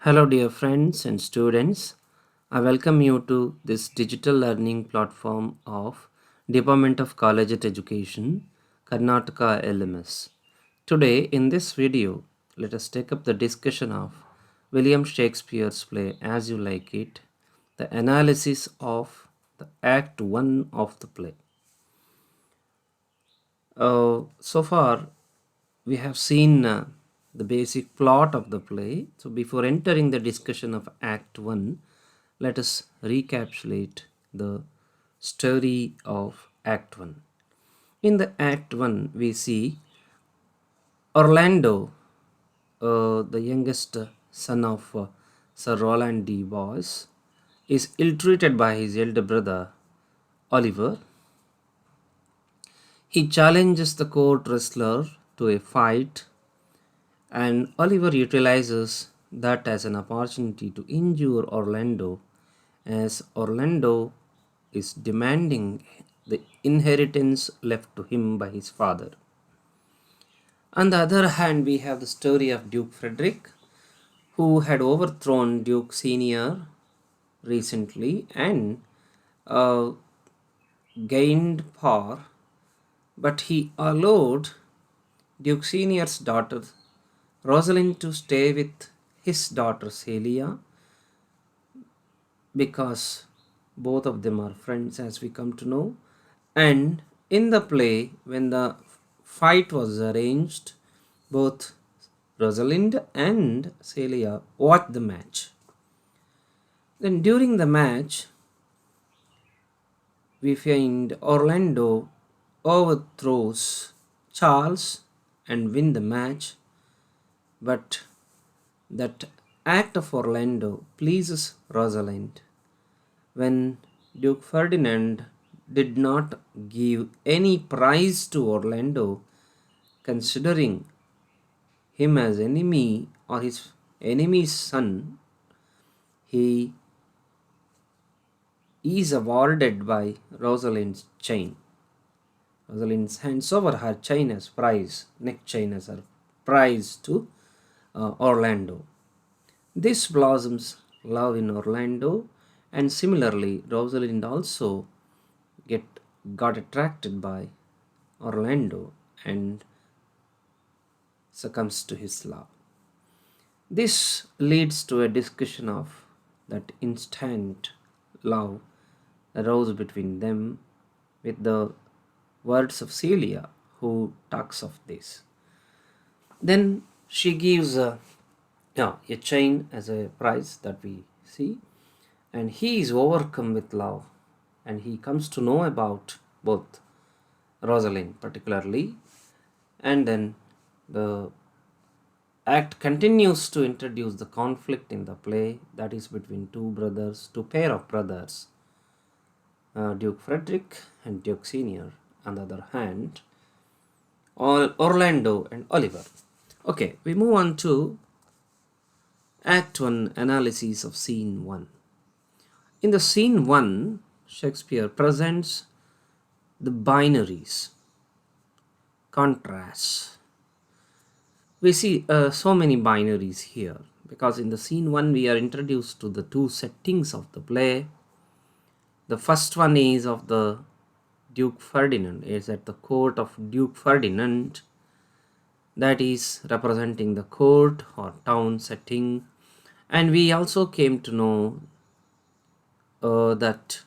Hello, dear friends and students. I welcome you to this digital learning platform of Department of Collegiate Education, Karnataka LMS. Today, in this video, let us take up the discussion of William Shakespeare's play As You Like It, the analysis of the Act 1 of the play. So far, we have seen the basic plot of the play. So, before entering the discussion of Act 1, let us recapitulate the story of Act 1. In the Act 1, we see Orlando, the youngest son of Sir Roland de Boys, is ill-treated by his elder brother Oliver. He challenges the court wrestler to a fight, and Oliver utilizes that as an opportunity to injure Orlando, as Orlando is demanding the inheritance left to him by his father. On the other hand, we have the story of Duke Frederick, who had overthrown Duke Senior recently and uh, gained power, but he allowed Duke Senior's daughter Rosalind to stay with his daughter Celia because both of them are friends, as we come to know. And in the play, when the fight was arranged, both Rosalind and Celia watched the match. Then during the match, we find Orlando overthrows Charles and win the match, but that act of Orlando pleases Rosalind. When Duke Ferdinand did not give any prize to Orlando, considering him as enemy or his enemy's son, he is awarded by Rosalind's chain. Rosalind hands over her chain as prize, neck chain as her prize to Orlando. This blossoms love in Orlando, and similarly, Rosalind also get got attracted by Orlando and succumbs to his love. This leads to a discussion of that instant love arose between them with the words of Celia, who talks of this. Then she gives a chain as a prize that we see, and he is overcome with love, and he comes to know about both Rosalind particularly, and then the act continues to introduce the conflict in the play, that is between two pair of brothers, Duke Frederick and Duke Senior. On the other hand, Orlando and Oliver. Okay, we move on to Act 1 analysis of Scene 1. In the Scene 1, Shakespeare presents the binaries, contrasts. We see so many binaries here because in the Scene 1 we are introduced to the two settings of the play. The first one is of the Duke Ferdinand, is at the court of Duke Ferdinand, that is representing the court or town setting. And we also came to know that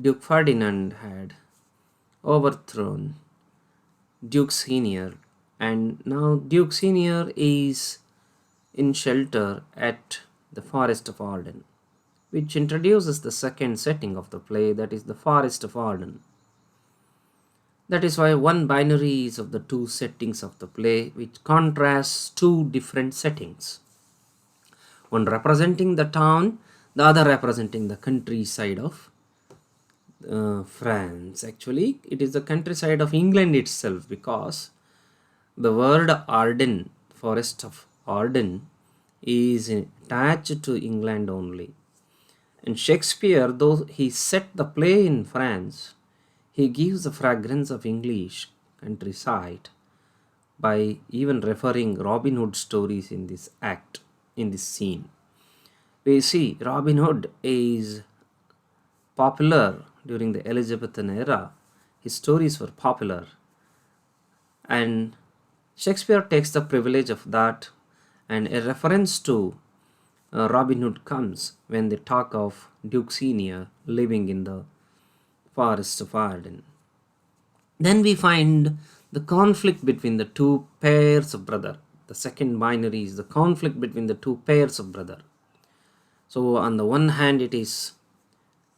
Duke Ferdinand had overthrown Duke Senior, and now Duke Senior is in shelter at the Forest of Arden, which introduces the second setting of the play, that is the Forest of Arden. That is why one binary is of the two settings of the play, which contrasts two different settings. One representing the town, the other representing the countryside of France. Actually, it is the countryside of England itself, because the word Arden, Forest of Arden, is attached to England only. And Shakespeare, though he set the play in France, he gives the fragrance of English countryside by even referring Robin Hood stories in this act. in this scene. We see Robin Hood is popular during the Elizabethan era. His stories were popular, and Shakespeare takes the privilege of that, and a reference to Robin Hood comes when they talk of Duke Senior living in the forests of Arden. Then we find the conflict between the two pairs of brother. The second binary is the conflict between the two pairs of brother. So on the one hand, it is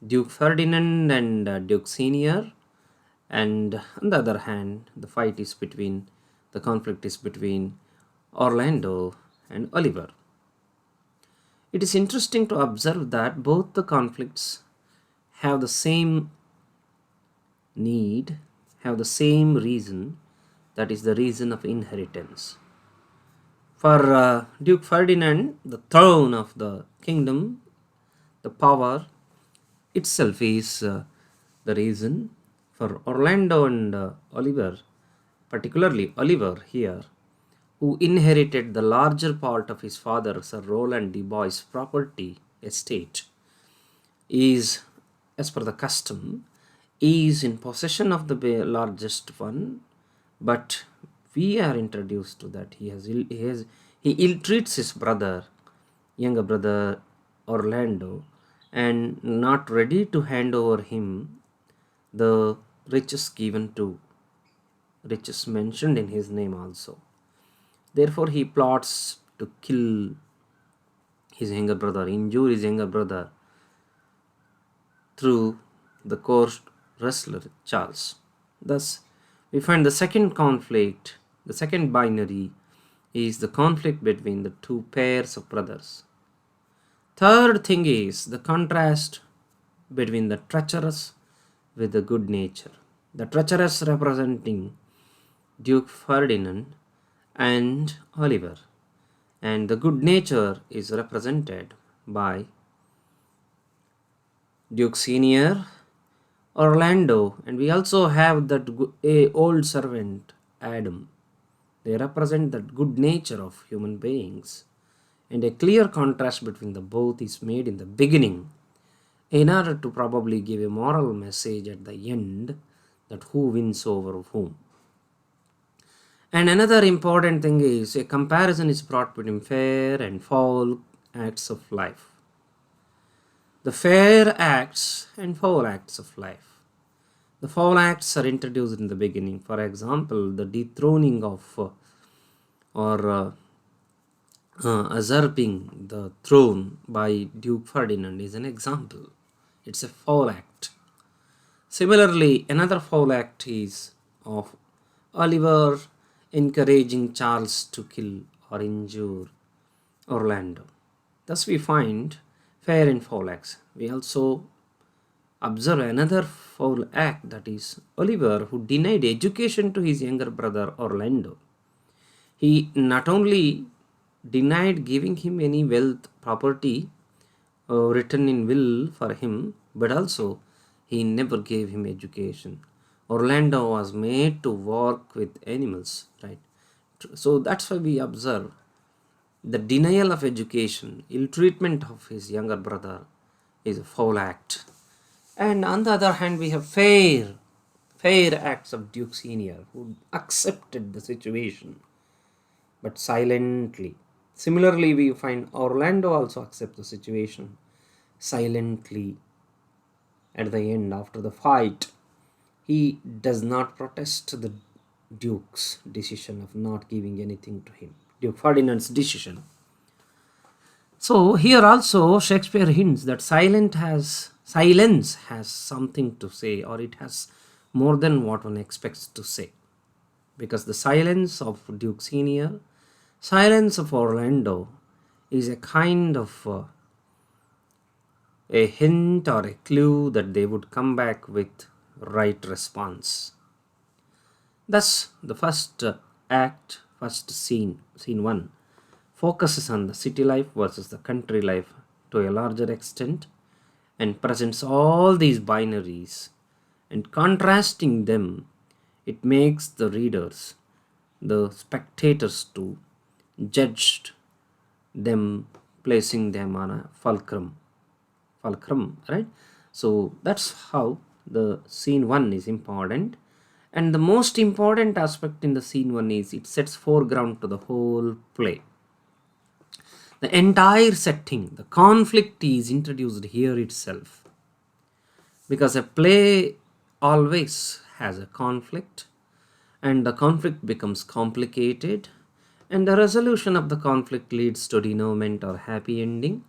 Duke Ferdinand and Duke Senior, and on the other hand, the conflict is between Orlando and Oliver. It is interesting to observe that both the conflicts have the same need, have the same reason, that is the reason of inheritance. For Duke Ferdinand, the throne of the kingdom, the power itself is the reason. For Orlando and Oliver, particularly Oliver here, who inherited the larger part of his father, Sir Roland de Boy's property estate, is, as per the custom, is in possession of the largest one, but we are introduced to that he ill treats his brother, younger brother Orlando, and not ready to hand over him the riches given to riches mentioned in his name also. Therefore, he plots to kill his younger brother, injure his younger brother through the court wrestler Charles. Thus, we find the second conflict, the second binary, is the conflict between the two pairs of brothers. Third thing is the contrast between the treacherous with the good nature. The treacherous representing Duke Ferdinand and Oliver, and the good nature is represented by Duke Senior, Orlando, and we also have that old servant Adam. They represent that good nature of human beings, and a clear contrast between the both is made in the beginning in order to probably give a moral message at the end, that who wins over whom. And another important thing is a comparison is brought between fair and foul acts of life. The fair acts and foul acts of life. The foul acts are introduced in the beginning. For example, the dethroning of or usurping the throne by Duke Ferdinand is an example. It's a foul act. Similarly, another foul act is of Oliver encouraging Charles to kill or injure Orlando. Thus, we find fair and foul acts. We also observe another foul act, that is Oliver, who denied education to his younger brother Orlando. He not only denied giving him any wealth, property written in will for him, but also he never gave him education. Orlando was made to work with animals, right? So that's why we observe the denial of education, ill treatment of his younger brother is a foul act. And on the other hand, we have fair acts of Duke Senior, who accepted the situation but silently. Similarly, we find Orlando also accept the situation silently. At the end, after the fight, he does not protest the Duke's decision of not giving anything to him, Duke Ferdinand's decision. So here also Shakespeare hints that silence has something to say, or it has more than what one expects to say. Because the silence of Duke Senior, silence of Orlando is a kind of a hint or a clue that they would come back with right response. Thus, the first act, first scene 1, focuses on the city life versus the country life to a larger extent, and presents all these binaries, and contrasting them, it makes the readers, the spectators, to judge them, placing them on a fulcrum, right? So that's how the scene 1 is important. And the most important aspect in the scene 1 is it sets foreground to the whole play. The entire setting, the conflict is introduced here itself, because a play always has a conflict, and the conflict becomes complicated, and the resolution of the conflict leads to denouement or happy ending.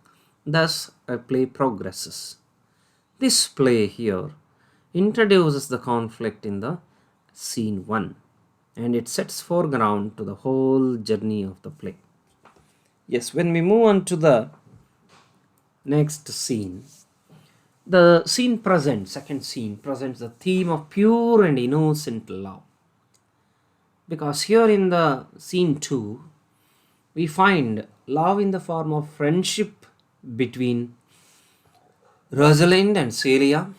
Thus a play progresses. This play here introduces the conflict in the scene 1, and it sets foreground to the whole journey of the play. Yes, when we move on to the next scene, the second scene presents the theme of pure and innocent love. Because here in the scene 2, we find love in the form of friendship between Rosalind and Celia.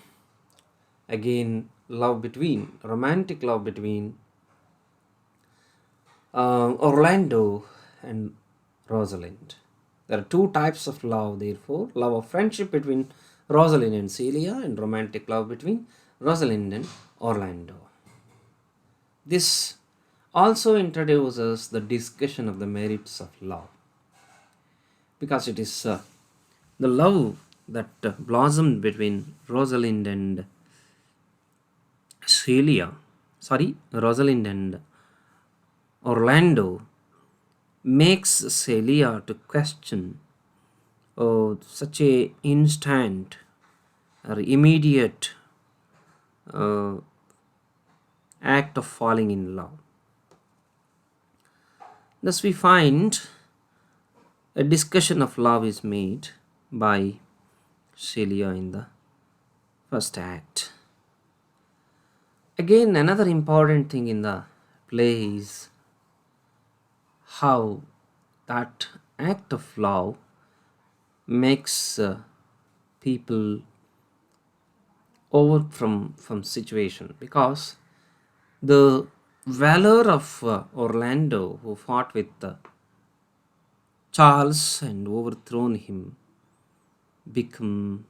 Again, romantic love between Orlando and Rosalind. There are two types of love, therefore: love of friendship between Rosalind and Celia, and romantic love between Rosalind and Orlando. This also introduces the discussion of the merits of love, because it is the love that blossomed between Rosalind and Orlando makes Celia to question such a instant or immediate uh, act of falling in love. Thus we find a discussion of love is made by Celia in the first act. Again, another important thing in the play is how that act of love makes people over from situation, because the valor of Orlando, who fought with Charles and overthrown him, become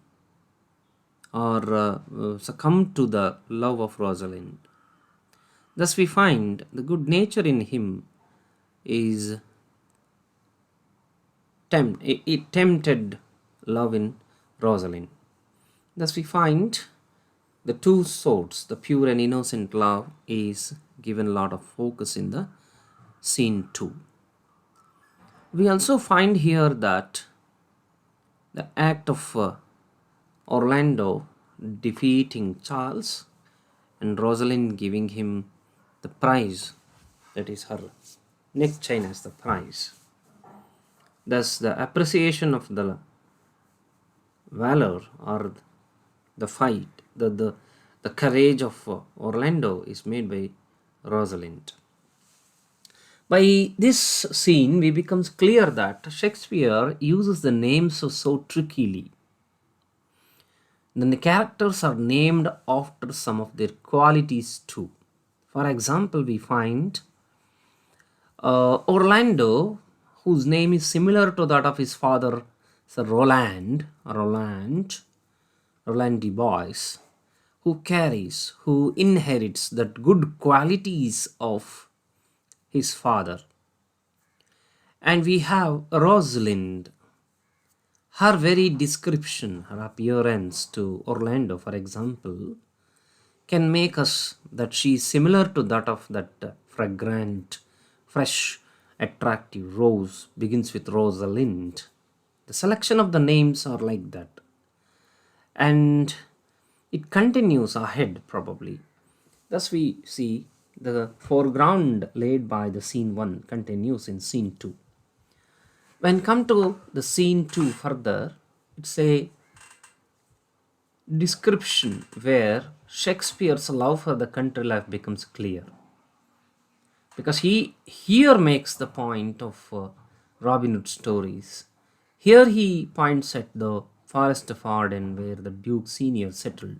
or succumb to the love of Rosalind. Thus we find the good nature in him is it tempted love in Rosalind. Thus we find the two sorts, the pure and innocent love, is given a lot of focus in the scene 2. We also find here that the act of Orlando defeating Charles and Rosalind giving him the prize, that is her neck chain, as the prize. Thus the appreciation of the valor or the fight, the courage of Orlando is made by Rosalind. By this scene, we becomes clear that Shakespeare uses the names so trickily. Then the characters are named after some of their qualities too. For example, we find Orlando, whose name is similar to that of his father, Sir Roland de Bois, who inherits that good qualities of his father. And we have Rosalind, her very description, her appearance to Orlando, for example, can make us that she is similar to that of that fragrant, fresh, attractive rose, begins with Rosalind. The selection of the names are like that, and it continues ahead probably. Thus we see the foreground laid by the scene 1 continues in scene 2. When come to the scene 2 further, it's a description where Shakespeare's love for the country life becomes clear, because he here makes the point of Robin Hood stories. Here he points at the forest of Arden, where the Duke Senior settled,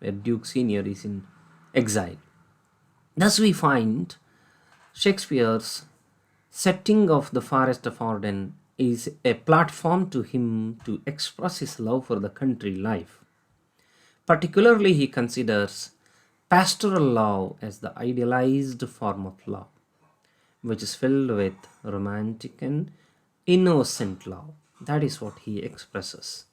where Duke Senior is in exile. Thus we find Shakespeare's setting of the forest of Arden is a platform to him to express his love for the country life. Particularly, he considers pastoral love as the idealized form of love, which is filled with romantic and innocent love. That is what he expresses.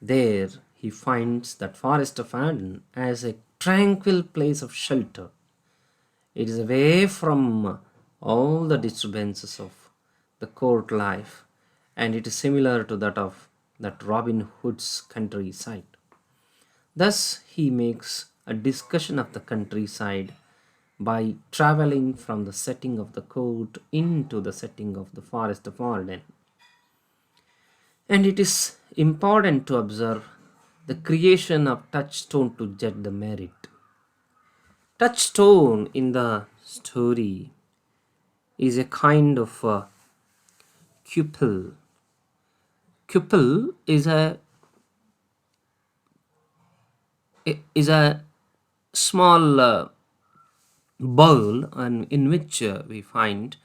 There, he finds that forest of Arden as a tranquil place of shelter. It is away from all the disturbances of the court life, and it is similar to that of that Robin Hood's countryside. Thus, he makes a discussion of the countryside by traveling from the setting of the court into the setting of the forest of Arden. And it is important to observe the creation of touchstone to judge the merit. Touchstone in the story is a kind of cupel. Cupel is a small bowl, and in which we find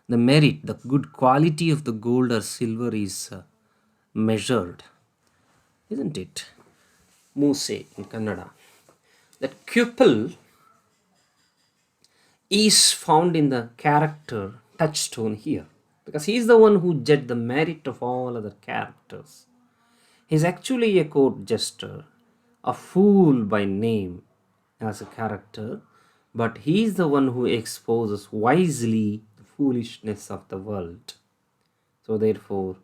the merit, the good quality of the gold or silver is measured, isn't it? Muse in Kannada. That cupel is found in the character touchstone here, because he is the one who judged the merit of all other characters. He is actually a court jester, a fool by name as a character, but he is the one who exposes wisely the foolishness of the world. So, therefore,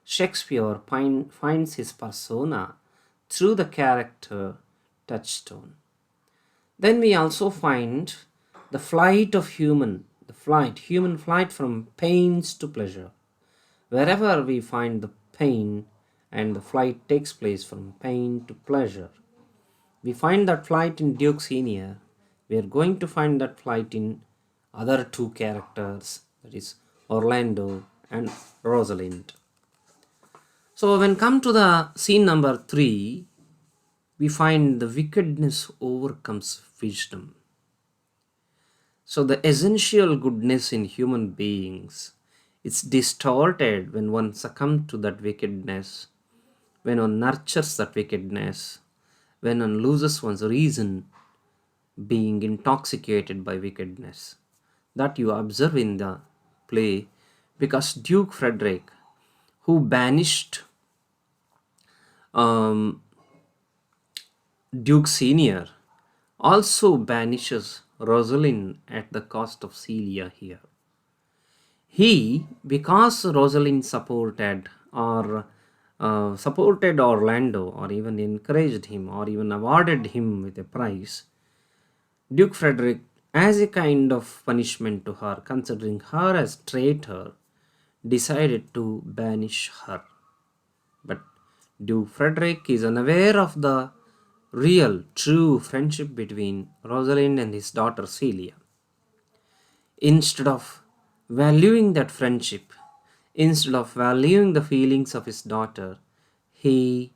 Shakespeare finds his persona through the character touchstone. Then we also find the flight of human flight from pains to pleasure. Wherever we find the pain, and the flight takes place from pain to pleasure. We find that flight in Duke Senior. We are going to find that flight in other two characters, that is Orlando and Rosalind. So when come to the scene number 3, we find the wickedness overcomes wisdom. So the essential goodness in human beings, it's distorted when one succumbs to that wickedness, when one nurtures that wickedness, when one loses one's reason, being intoxicated by wickedness. That you observe in the play, because Duke Frederick, who banished Duke Senior, also banishes Rosalind at the cost of Celia here. He, because Rosalind supported Orlando, or even encouraged him, or even awarded him with a prize, Duke Frederick, as a kind of punishment to her, considering her as traitor, decided to banish her. But Duke Frederick is unaware of the real, true friendship between Rosalind and his daughter Celia. Instead of valuing that friendship, instead of valuing the feelings of his daughter, he,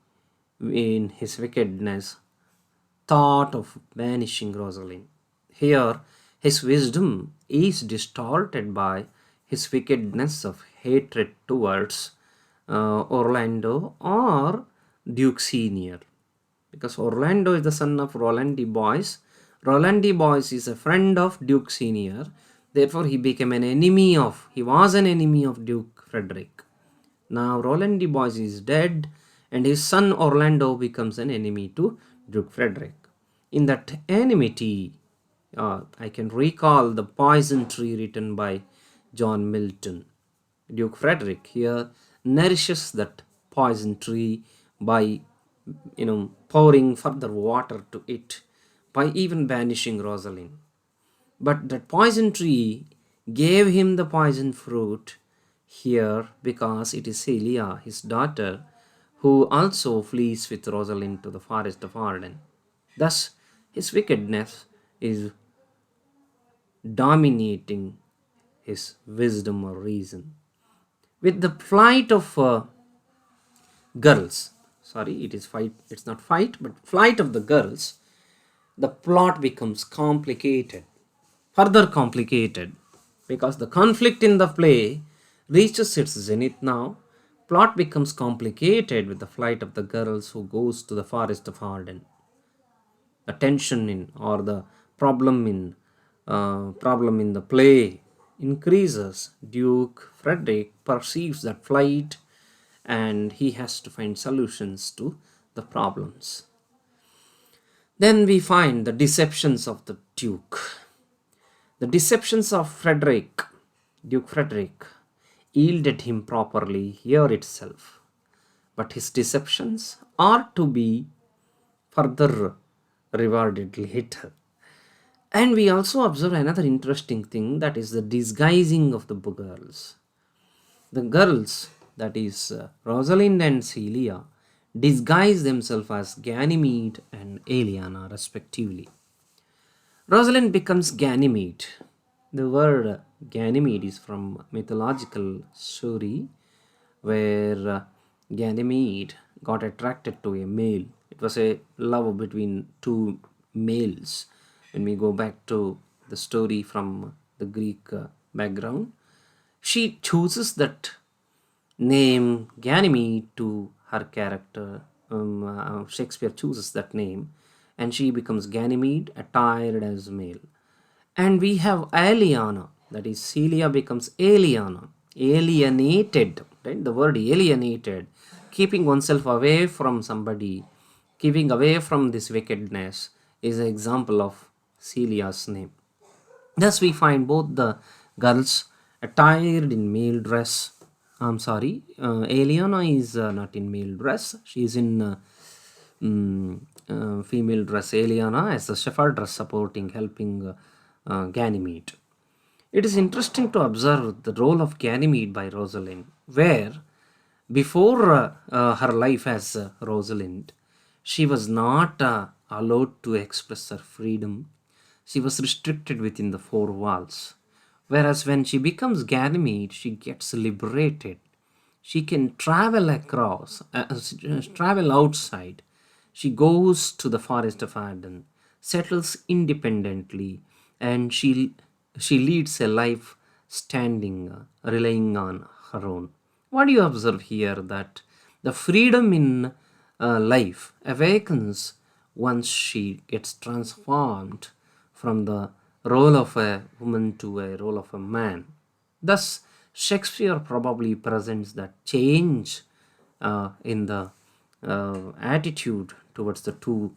in his wickedness, thought of banishing Rosalind. Here, his wisdom is distorted by his wickedness of hatred towards Orlando or Duke Senior. Because Orlando is the son of Roland de Boys. Roland de Boys is a friend of Duke Senior. Therefore, he was an enemy of Duke Frederick. Now, Roland de Boys is dead, and his son Orlando becomes an enemy to Duke Frederick. In that enmity, I can recall the Poison Tree written by John Milton. Duke Frederick here nourishes that poison tree by pouring further water to it, by even banishing Rosalind. But that poison tree gave him the poison fruit here, because it is Celia, his daughter, who also flees with Rosalind to the forest of Arden. Thus, his wickedness is dominating his wisdom or reason. With the flight of girls, it's not fight, but flight of the girls, the plot becomes further complicated, because the conflict in the play reaches its zenith now. Plot becomes complicated with the flight of the girls who goes to the forest of Arden. The tension in or the problem in the play increases. Duke Frederick perceives that flight, and he has to find solutions to the problems. Then we find the deceptions of the Duke. The deceptions of Duke Frederick, yielded him properly here itself. But his deceptions are to be further rewarded later. And we also observe another interesting thing, that is the disguising of the girls. The girls, that is Rosalind and Celia, disguise themselves as Ganymede and Eliana, respectively. Rosalind becomes Ganymede. The word Ganymede is from mythological story where Ganymede got attracted to a male. It was a love between two males. When we go back to the story from the Greek background, she chooses that name Ganymede to her character. Shakespeare chooses that name, and she becomes Ganymede attired as male. And we have Aliana, that is Celia becomes Aliana, alienated, right? The word alienated, keeping oneself away from somebody, keeping away from this wickedness, is an example of Celia's name. Thus, we find both the girls attired in male dress. I'm sorry, Eliana is not in male dress. She is in female dress. Eliana as the shepherd dress, supporting, helping Ganymede. It is interesting to observe the role of Ganymede by Rosalind, where before her life as Rosalind, she was not allowed to express her freedom. She was restricted within the four walls. Whereas when she becomes Ganymede, she gets liberated. She can travel across, travel outside. She goes to the forest of Arden, settles independently, and she leads a life standing, relying on her own. What do you observe here? That the freedom in life awakens once she gets transformed from the role of a woman to a role of a man. Thus, Shakespeare probably presents that change in the attitude towards the two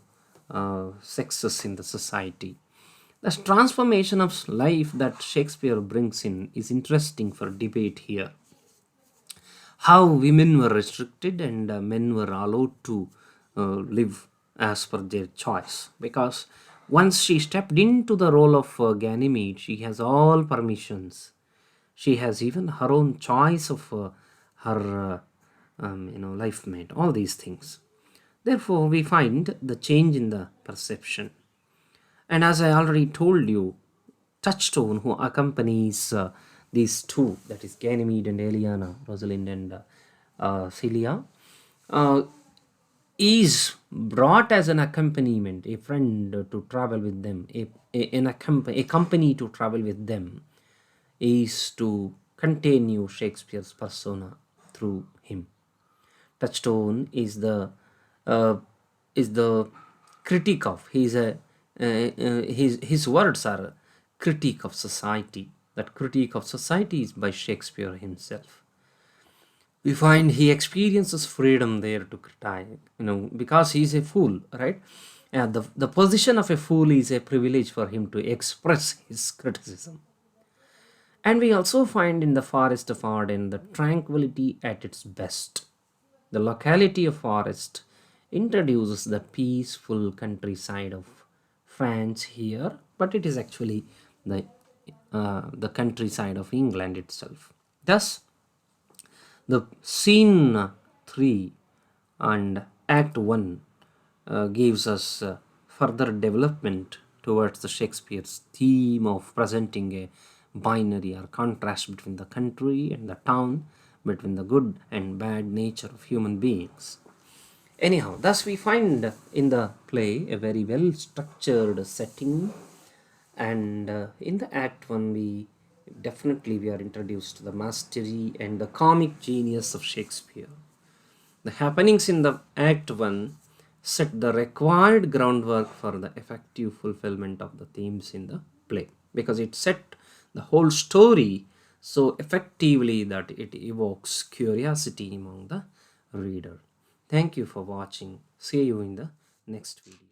sexes in the society. The transformation of life that Shakespeare brings in is interesting for debate here. How women were restricted and men were allowed to live as per their choice. Because once she stepped into the role of Ganymede, she has all permissions. She has even her own choice of her life mate, all these things. Therefore, we find the change in the perception. And as I already told you, Touchstone, who accompanies these two, that is Ganymede and Eliana, Rosalind and Celia, uh, is brought as an accompaniment, a friend to travel with them, a company to travel with them, is to continue Shakespeare's persona through him. Touchstone uh, is the critique of his words are critique of society. That critique of society is by Shakespeare himself. We find he experiences freedom there to criticize, because he's a fool, right? And the position of a fool is a privilege for him to express his criticism. And we also find in the forest of Arden the tranquility at its best. The locality of forest introduces the peaceful countryside of France here, but it is actually the countryside of England itself. Thus, the scene 3 and act 1 gives us further development towards the Shakespeare's theme of presenting a binary or contrast between the country and the town, between the good and bad nature of human beings. Anyhow, thus we find in the play a very well structured setting, and in the act 1 we Definitely, we are introduced to the mastery and the comic genius of Shakespeare. The happenings in the Act 1 set the required groundwork for the effective fulfillment of the themes in the play, because it set the whole story so effectively that it evokes curiosity among the reader. Thank you for watching. See you in the next video.